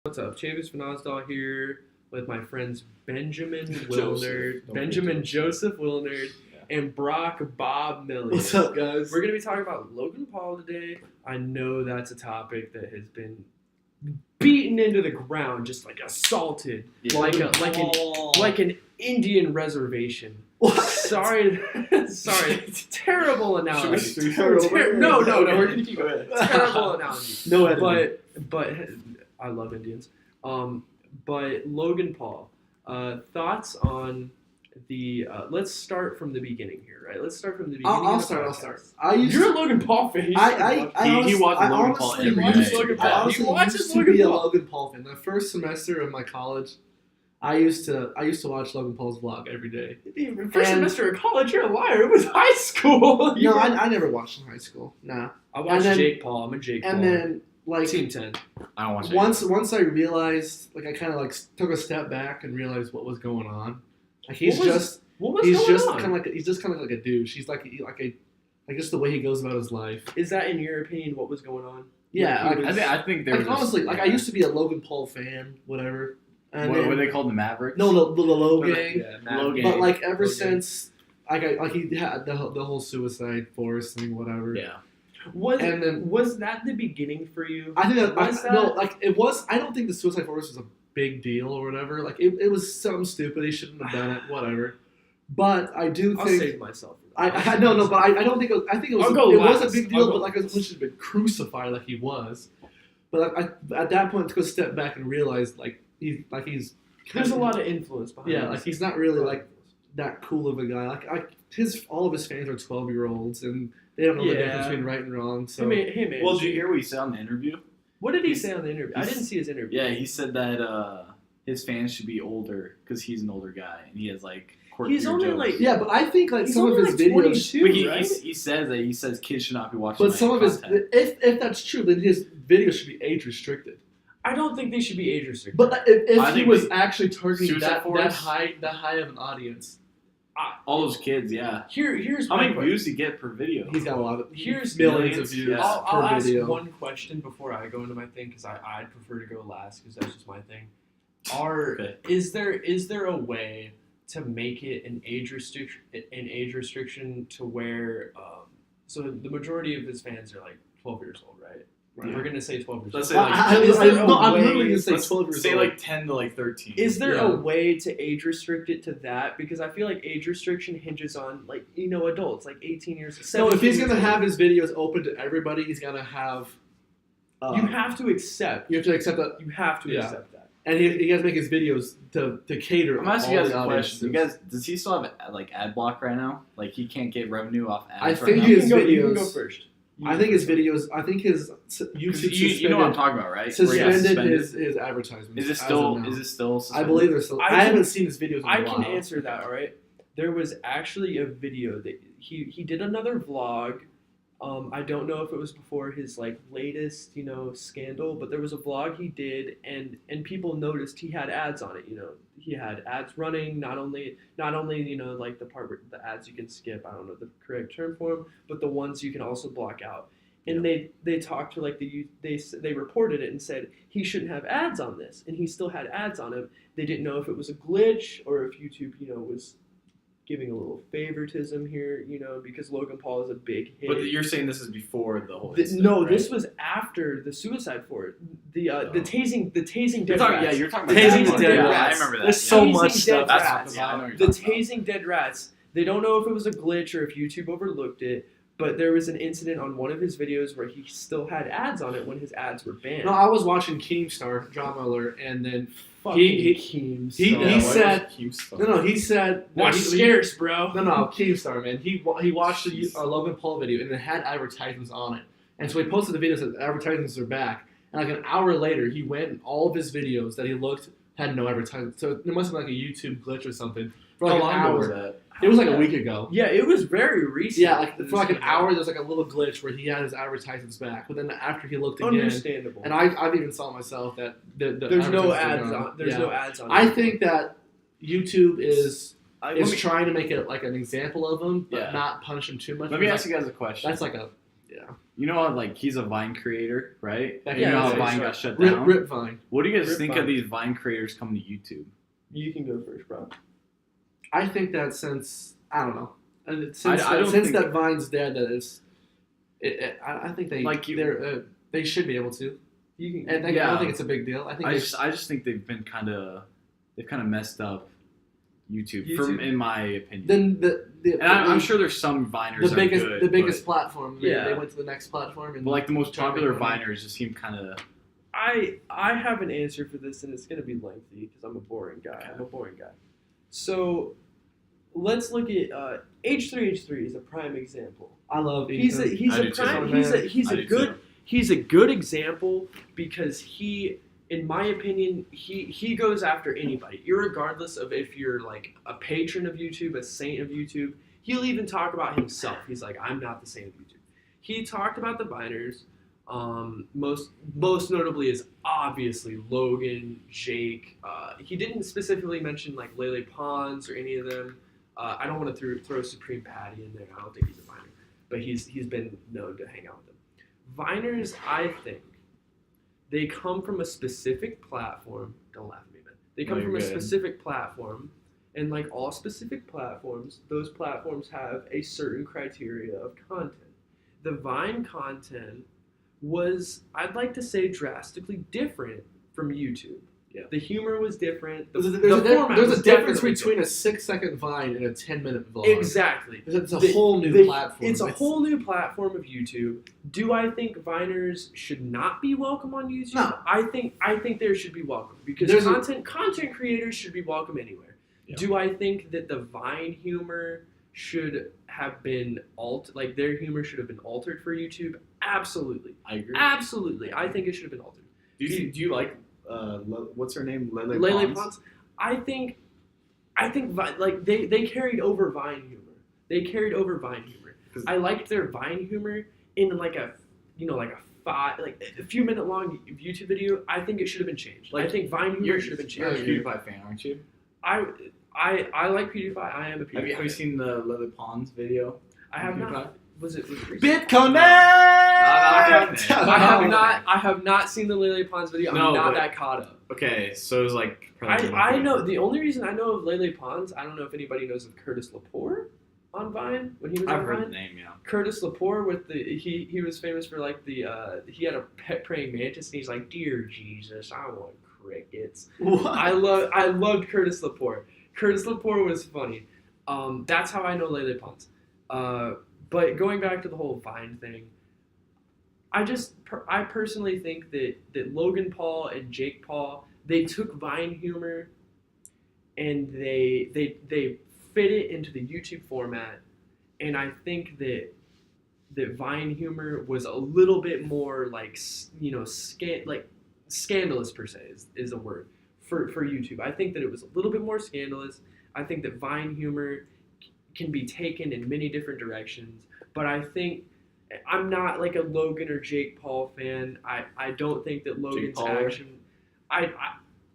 What's up? Chavis Vanazdal here with my friends Benjamin Joseph Wilnerd, and Brock Bob Miller. What's up, guys? We're going to be talking about Logan Paul today. I know that's a topic that has been beaten into the ground, just like assaulted, like an Indian reservation. What? Sorry, terrible analogy. No, we're gonna keep going. Terrible analogy. No editing. But I love Indians. But Logan Paul, thoughts on the? Let's start from the beginning here, right? Let's start from the beginning. I'll start. You're a Logan Paul fan. He watches Logan Paul every day. I honestly used to be a Logan Paul fan. The first semester of my college, I used to watch Logan Paul's vlog every day. First semester of college, you're a liar. It was high school. No, I never watched in high school. Nah. I watched Jake Paul. I'm a Jake Paul. And then Team 10. I don't watch it. Once I realized, I kind of took a step back and realized what was going on. He's just kind of like a douche. He's like just the way he goes about his life. Is that, in your opinion, what was going on? Yeah, I think there was honestly, I used to be a Logan Paul fan, whatever. And what were they called, the Mavericks? No, the Low Gang. Low Gang. But ever since he had the whole Suicide Force thing, whatever. Yeah. Was that the beginning for you? I think it was. I don't think the Suicide Force was a big deal or whatever. It was something stupid. He shouldn't have done it. Whatever. But I do think I'll save myself. But I don't think I think it was. It was a big deal, but he should have been crucified like he was. But at that point, took a step back and realized he's. There's a lot of influence behind. Yeah, he's not really that cool of a guy. All of his fans are 12-year-olds and they don't know the difference between right and wrong. So hey man. Well, did you hear what he said on the interview? What did he say on the interview? I didn't see his interview. Yeah, he said that his fans should be older because he's an older guy and he has quirkier He's only jokes. but I think some of his videos. 22, but right? he says kids should not be watching. But some of his, if that's true, then his videos should be age restricted. I don't think they should be age restricted. But if he was actually targeting that high of an audience. All those kids, yeah. Here's how many views do you get per video? He's got a lot of. Here's millions of views. I'll per ask video. one question before I go into my thing because I'd prefer to go last because that's just my thing. Is there a way to make it an age restriction to where so the majority of his fans are 12 years old, right? Right. We're gonna say 12 years Let's old. say I'm literally gonna say 12 years old. Say 10 to 13. Is there a way to age restrict it to that? Because I feel like age restriction hinges on adults, 18 years. So if he's gonna have his videos open to everybody, he's gonna have. You have to accept. You have to accept that. You have to accept that. And he has to make his videos to cater. I'm asking you guys a question. Does he still have ad block right now? He can't get revenue off ads. I think his videos. You can go first. I think his videos. I think his YouTube suspended. You know what I'm talking about, right? Suspended his advertisements. Is it still? Suspended? I believe they're still. I haven't seen his videos. I can answer that. All right. There was actually a video that he did another vlog. I don't know if it was before his latest scandal, but there was a vlog he did, and people noticed he had ads on it. He had ads running. Not only the part where the ads you can skip. I don't know the correct term for them, but the ones you can also block out. And they talked to they reported it and said he shouldn't have ads on this, and he still had ads on him. They didn't know if it was a glitch or if YouTube was giving a little favoritism here, because Logan Paul is a big hit. But you're saying this is before the whole incident, no, right? This was after the Suicide Force. The tasing dead rats. Yeah, you're talking about tasing dead rats. I remember that. There's so much stuff. The tasing dead rats. They don't know if it was a glitch or if YouTube overlooked it, but there was an incident on one of his videos where he still had ads on it when his ads were banned. No, I was watching Keemstar, Drama Alert, and then Keemstar. He said watch Scarce, bro. No, Keemstar, man. He watched a Logan Paul video and it had advertisements on it, and so he posted the video that the advertisements are back. And an hour later, he went and all of his videos that he looked had no advertisements. So there must have been a YouTube glitch or something. For How an long hour. was that? It was a week ago. Yeah, it was very recent. Yeah, for an hour, there's a little glitch where he had his advertisements back. But then after he looked again, understandable. And I've even saw myself that there's no ads on. There's no ads on. I think that YouTube is trying to make it an example of him, but not punish him too much. Let me ask you guys a question. That's You know how, like, he's a Vine creator, right? Back And you in know the how day, Vine sure. got shut down? Rip Vine. What do you guys Rip think Vine. of these Vine creators coming to YouTube? You can go first, bro. I think that since I don't know, and I don't since think- that Vine's dead, that is, I think they Like you- they should be able to. You can. And I Yeah. don't think it's a big deal. I think I they- just think they've kind of messed up YouTube, YouTube? in my opinion. then and I'm sure there's some Viners the that biggest are good, the biggest platform. Yeah. They went to the next platform. And but like the most tried to popular make money. Viners just seem kind of. I have an answer for this, and it's gonna be lengthy because I'm a boring guy. Okay. I'm a boring guy. So let's look at H3. H3 is a prime example. I love. He's a Ethan. he's I a do too. prime. Man. He's I a do good too. he's a good example because he, in my opinion, he goes after anybody, irregardless of if you're like a patron of YouTube, a saint of YouTube. He'll even talk about himself. He's like, I'm not the saint of YouTube. He talked about the Viners. Most notably is obviously Logan, Jake. He didn't specifically mention like Lele Pons or any of them. I don't want to throw Supreme Patty in there. I don't think he's a Viner, but he's been known to hang out with them. Viners, I think, they come from a specific platform. Don't laugh at me, man. They come No, from you're a good. specific platform, and like all specific platforms, those platforms have a certain criteria of content. The Vine content was, I'd like to say, drastically different from YouTube. Yeah. The humor was different. The, There's the format a was difference definitely between a 6-second Vine and a 10-minute vlog. different. Exactly. It's a The- whole new platform. It's a whole new platform of YouTube. Do I think Viners should not be welcome on YouTube? No. I think there should be welcome because There's content creators should be welcome anywhere. Yeah. Do I think that the Vine humor should have been like their humor should have been altered for YouTube? Absolutely. I agree. Absolutely. I think it should have been altered. Do you like what's her name? Lele Lele Pons? Pons. I think like they carried over Vine humor. They carried over Vine humor. 'Cause- I liked their Vine humor in like a a few minute long YouTube video. I think it should have been changed. I think Vine humor should have been You're a changed. PewDiePie fan, aren't you? I like PewDiePie. I am a PewDiePie. Have you seen the Lele Pons video? I have PewDiePie? not. Was it recent? BitConnect. I have not seen the Lele Pons video. I'm No, not but- that caught up. Okay, so it was like. probably I know the only reason I know of Lele Pons. I don't know if anybody knows of Curtis Lepore on Vine when he was I've on heard the Vine. name, yeah. Curtis Lepore with he was famous for like he had a pet praying mantis and he's like, "Dear Jesus, I want crickets." What? I loved Curtis Lepore. Curtis Lepore was funny. That's how I know Lele Pons. But going back to the whole Vine thing, I personally think that Logan Paul and Jake Paul, they took Vine humor and they fit it into the YouTube format, and I think that Vine humor was a little bit more like scandalous per se is a word for YouTube. I think that it was a little bit more scandalous. I think that Vine humor can be taken in many different directions, but I think I'm not like a Logan or Jake Paul fan. I don't think that Logan's Pauler? action.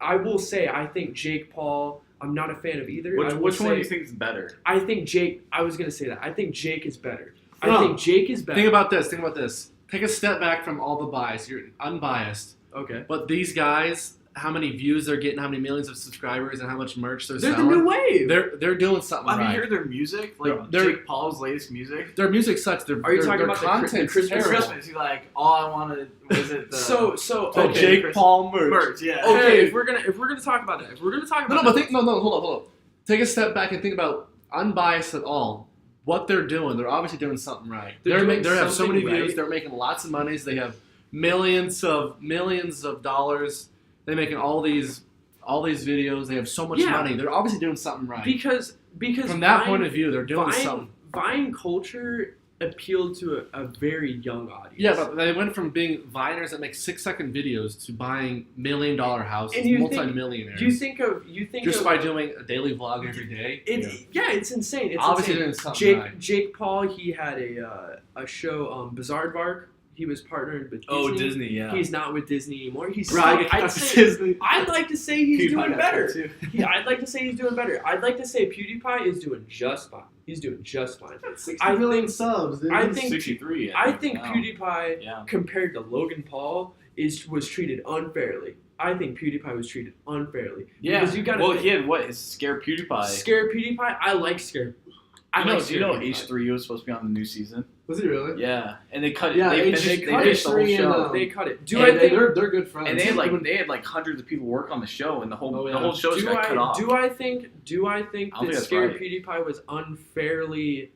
I will say I think Jake Paul. I'm not a fan of either. I will Which one do you say- think is better? I think Jake. I was gonna say that. I think Jake is better. No. I think Jake is better. Think about this. Take a step back from all the bias. You're unbiased. Okay. But these guys, how many views they're getting, how many millions of subscribers, and how much merch they're They're the selling. new wave. They're doing something Have right. you heard their music? Like They're- Jake Paul's latest music? Their music sucks. Are you talking their about the content's Christmas- terrible. Christmas. He's like, all I wanted was it the So The okay. Jake Chris- Paul merch. merch. Yeah. Okay, Hey. if we're gonna talk about that, No, but hold on. Take a step back and think about unbiased at all. What they're doing, they're obviously doing something right. They're doing They have so many something views. right. They're making lots of monies. They have millions of dollars. They're making all these videos. They have so much Yeah. money. They're obviously doing something right. because From that Vine, point of view, they're doing something. Vine culture appealed to a very young audience. Yeah, but they went from being Viners that make 6-second videos to buying $1 million houses, And you think- multi-millionaires, you think just of by doing a daily vlog every day. it's insane. It's Obviously insane. doing something right. Jake Paul, he had a show, Bizarre Bark. He was partnered with Disney. Oh, Disney, yeah. He's not with Disney anymore. He's Right, I'd like to say he's PewDiePie doing got better. that too. I'd like to say he's doing better. I'd like to say PewDiePie is doing just fine. He's doing just fine. That's 60 I million think- subs, dude. I He's think 63. I think now. PewDiePie, Yeah. compared to Logan Paul, was treated unfairly. I think PewDiePie was treated unfairly. Yeah. Because you gotta well, think- he had what? His Scare PewDiePie. Scare PewDiePie. I like Scare. Do you know PewDiePie. H3 was supposed to be on the new season? Was he really? Yeah, and they cut it. Yeah, they H- finished, they cut finished the whole H3 and, show. They cut it. Do And I think? they're good friends. And they had like hundreds of people work on the show, and the whole Oh, yeah. the whole show just got cut off. Do I think I don't think that that's Scare right. PewDiePie was unfairly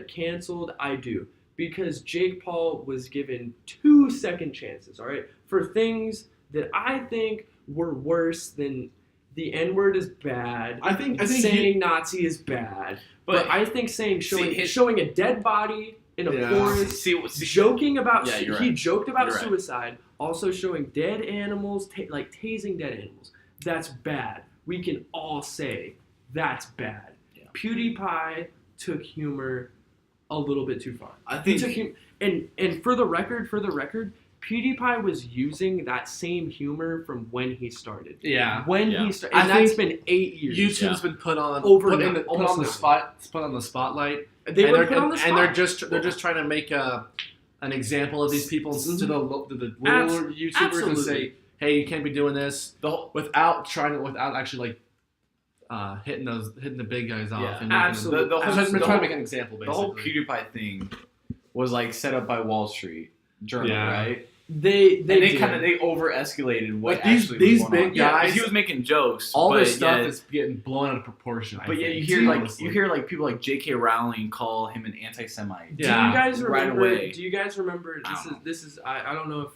canceled? I do. Because Jake Paul was given 2 second chances, all right, for things that I think were worse than the N-word is bad. I think saying Nazi is bad. But I think showing a dead body in a Yeah. forest, See, joking about Yeah, you're he right. joked about You're right. suicide, also showing dead animals, like tasing dead animals. That's bad. We can all say that's bad. Yeah. PewDiePie took humor a little bit too far. I He think took and for the record, PewDiePie was using that same humor from when he started. Yeah. When Yeah. he started, I and that's think been 8 years. YouTube's been put on Overnight, put almost on the nothing. spotlight. They and were they're, put on the spot. and they're just trying to make an example of these people to the little YouTubers and Absolutely. say, hey, you can't be doing this the whole without actually hitting the big guys off. Yeah. And making Absolutely. Them, The whole- they're the trying whole- to make an example. the Basically, whole PewDiePie thing was like set up by Wall Street Journal, Yeah. right? They They over escalated what But these- actually these was going big on. Yeah, 'cause guys- he was making jokes. all but this stuff yet- is getting blown out of proportion. But yeah, you hear like people like J.K. Rowling call him an anti-Semite. Do Yeah. you guys Right remember? away. Do you guys remember? I don't know. This is. I don't know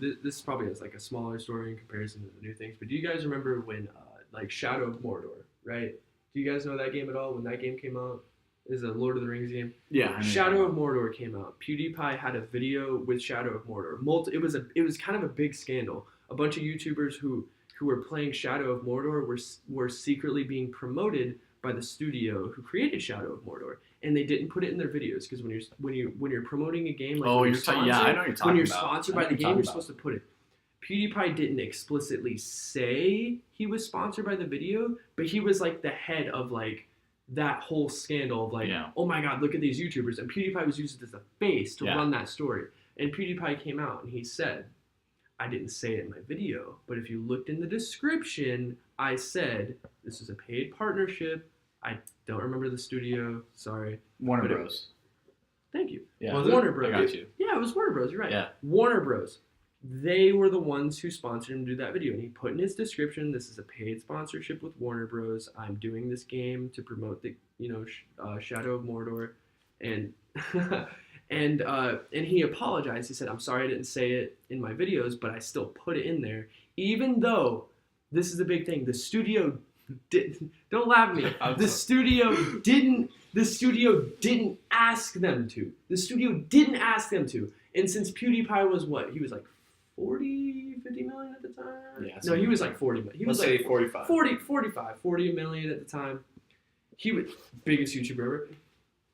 if this probably is like a smaller story in comparison to the new things. But do you guys remember when like Shadow of Mordor, right? Do you guys know that game at all? When that game came out, is a Lord of the Rings game. Yeah, I mean, Shadow of Mordor came out. PewDiePie had a video with Shadow of Mordor. It was kind of a big scandal. A bunch of YouTubers who were playing Shadow of Mordor were secretly being promoted by the studio who created Shadow of Mordor, and they didn't put it in their videos because when you're promoting a game like Oh, when you're talking. Yeah, I know what you're talking when you're about. sponsored I know by the what game, you're you're talking supposed to put it. PewDiePie didn't explicitly say he was sponsored by the video, but he was like the head of like that whole scandal of like, Yeah. oh my god, look at these YouTubers. And PewDiePie was used as a face to Yeah. run that story. And PewDiePie came out and he said, I didn't say it in my video, but if you looked in the description, I said this is a paid partnership. I don't remember the studio. Sorry. Warner But it- Bros. Thank you. Yeah, Was it? Warner Bros. I got you. Yeah, it was Warner Bros. You're right. Yeah. Warner Bros. They were the ones who sponsored him to do that video, and he put in his description, "This is a paid sponsorship with Warner Bros. I'm doing this game to promote the, Shadow of Mordor," and and he apologized. He said, "I'm sorry I didn't say it in my videos, but I still put it in there, even though this is a big thing. The studio did. Don't laugh at me. The studio didn't. The studio didn't ask them to. The studio didn't ask them to. And since PewDiePie was what? He was like 40, 50 million at the time? Yeah, No, he was like 40 million. He was Let's like say 45. 40 million at the time. He was biggest YouTuber ever.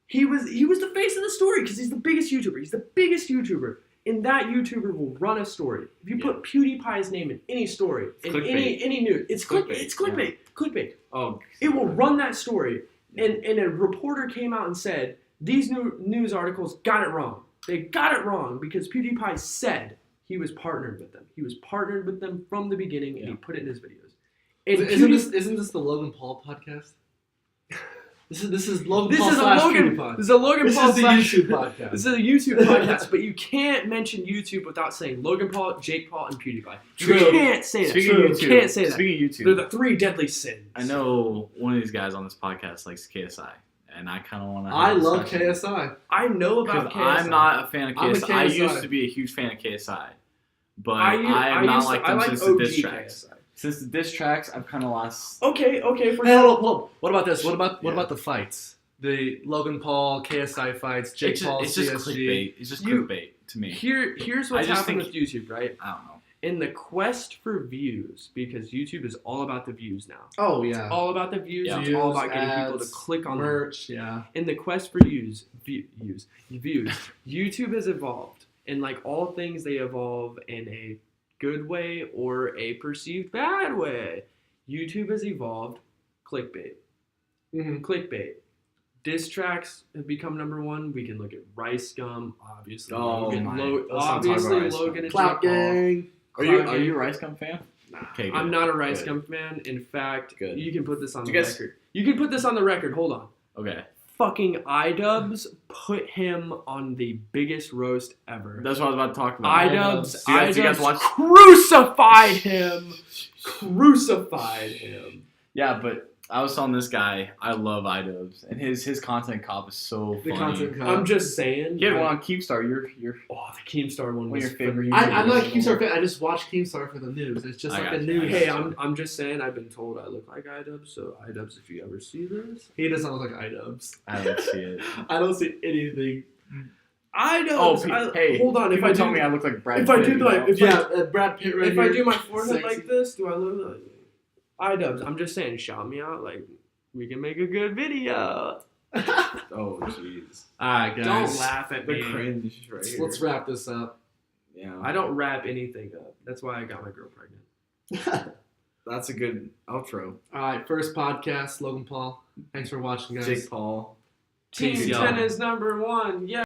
He was the face of the story because he's the biggest YouTuber. He's the biggest YouTuber. And that YouTuber will run a story. If you put PewDiePie's name in any story, in any news, it's clickbait. It's clickbait. Clickbait. Oh, It will run that story. And a reporter came out and said, these new news articles got it wrong. They got it wrong because PewDiePie said he was partnered with them. He was partnered with them from the beginning, and he put it in his videos. And Isn't this the Logan Paul podcast? This is Logan Paul This is a slash Logan. PewDiePie. This is a Logan This Paul is the slash- YouTube podcast. This is a YouTube podcast, but you can't mention YouTube without saying Logan Paul, Jake Paul, and PewDiePie. True. You can't say that. Speaking You of YouTube, can't say that. Speaking of YouTube, They're the three deadly sins. I know one of these guys on this podcast likes KSI, and I kind of want to. I love KSI. I know about KSI. I'm not a fan of I'm a KSI. I KSI. used to be a huge fan of KSI, but I have not liked them like since the OG diss tracks. KSI. Since the diss tracks, I've kind of lost. Okay. For Hey, hold on. What about this? What Yeah. about the fights? The Logan Paul KSI fights, Jake Paul It's just CSG. clickbait. It's just You- clickbait to me. Here's what's I just happening think- with YouTube, right? I don't know. In the quest for views, because YouTube is all about the views now. Oh It's yeah. all about the views. Yeah. It's all Views, about getting people to ads, click on the merch. Yeah. in the quest for views, YouTube has evolved, and like all things, they evolve in a good way or a perceived bad way. YouTube has evolved clickbait. Mm-hmm. Clickbait. diss tracks have become number one. We can look at Rice Gum, obviously. Oh Logan, my. Let's not talk obviously about Rice Logan Gum. and Clout Jake Paul. gang. Are you a Rice Gum fan? Nah, Okay, good. I'm not a Rice Good. Gum fan. In fact, Good. you can put this on Did the you guys- record. You can put this on the record. Hold on. Okay. Fucking iDubbbz put him on the biggest roast ever. That's what I was about to talk about. iDubbbz, Do you guys iDubbbz watch? crucified him. Crucified him. Yeah, but I was telling this guy I love iDubbbz, and his content cop is so funny. The content cop. I'm just saying. He had one on Keemstar. You're Oh, the Keemstar one One was of your favorite I'm not a phenomenal. Keemstar fan. I just watch Keemstar for the news. It's just I like got a you. news. Hey, I'm just saying. I've been told I look like iDubbbz. So iDubbbz, if you ever see this, He doesn't look like iDubbbz. I don't see it. I don't see anything. iDubbbz. Hey, hold on. If people I tell do, me I look like Brad if I Pitt, do you like- know? if Yeah, Brad Pitt right if here. I do my forehead Sexy. like this, do I look like iDubbbz? I'm just saying. Shout me out. Like we can make a good video. Oh jeez. Alright, guys. Don't laugh at The me. cringe right here. Let's wrap this up. Yeah. I don't wrap anything up. That's why I got my girl pregnant. That's a good outro. Alright, first podcast, Logan Paul. Thanks for watching, guys. Jake Paul. Team Peace, 10 y'all. is number one. Yeah.